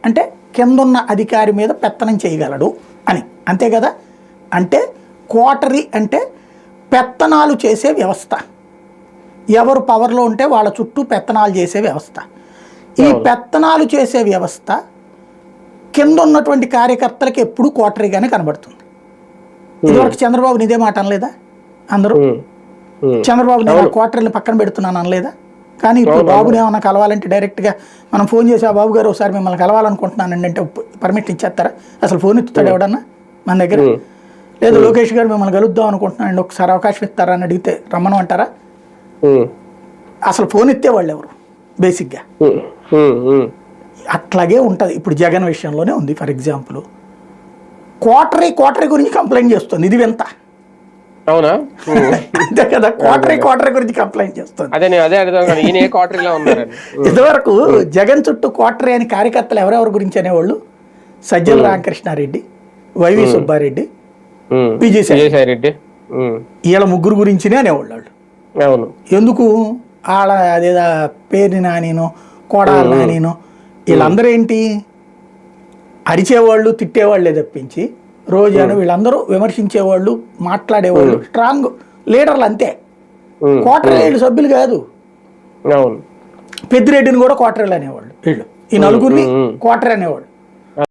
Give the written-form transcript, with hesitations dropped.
అంటే కిందున్న అధికారి మీద పెత్తనం చేయగలడు అని, అంతే కదా. అంటే కోటరీ అంటే పెత్తనాలు చేసే వ్యవస్థ, ఎవరు పవర్లో ఉంటే వాళ్ళ చుట్టూ పెత్తనాలు చేసే వ్యవస్థ. ఈ పెత్తనాలు చేసే వ్యవస్థ కింద ఉన్నటువంటి కార్యకర్తలకి ఎప్పుడు కోటరీగానే కనబడుతుంది. ఇదివరకు చంద్రబాబు ఇదే మాట అనలేదా అందరూ? చంద్రబాబు నేను కోటరీని పక్కన పెడుతున్నాను అనలేదా? కానీ ఇప్పుడు బాబుని ఏమన్నా కలవాలంటే డైరెక్ట్గా మనం ఫోన్ చేసి, ఆ బాబు గారు ఒకసారి మిమ్మల్ని కలవాలనుకుంటున్నానండి అంటే పర్మిషన్ ఇచ్చేస్తారా? అసలు ఫోన్ ఎత్తుతాడు ఎవడన్నా మన దగ్గర? లేదు లోకేష్ గారు మిమ్మల్ని కలుద్దాం అనుకుంటున్నానండి ఒకసారి అవకాశం ఇస్తారా అని అడిగితే రమ్మను అంటారా? అసలు ఫోన్ ఎత్తేవాళ్ళు ఎవరు బేసిక్గా? అట్లాగే ఉంటుంది. ఇప్పుడు జగన్ విషయంలోనే ఉంది. ఫర్ ఎగ్జాంపుల్ కోటరీ గురించి కంప్లైంట్ చేస్తుంది, ఇది వింత. అవునా? అంతే కదా, కోటరీ గురించి కంప్లైంట్ చేస్తుంది. ఇదివరకు జగన్ చుట్టూ కోటరీ అని కార్యకర్తలు ఎవరెవరి గురించి అనేవాళ్ళు? సజ్జల రామకృష్ణారెడ్డి, వైవి సుబ్బారెడ్డి, విజయసాయి రెడ్డి, వీళ్ళ ముగ్గురు గురించినే అనేవాళ్ళు వాళ్ళు. అవును. ఎందుకు? వాళ్ళ అదేదా పేరుని నానినో కోడాల నానినో వీళ్ళందరూ ఏంటి అరిచేవాళ్ళు, తిట్టేవాళ్ళే తప్పించి రోజాను వీళ్ళందరూ విమర్శించేవాళ్ళు, మాట్లాడేవాళ్ళు, స్ట్రాంగ్ లీడర్లు అంతే. కోటరీ సభ్యులు కాదు. పెద్దిరెడ్డిని కూడా కోటరీలు అనేవాళ్ళు వీళ్ళు, ఈ నలుగురిని కోటరీ అనేవాళ్ళు.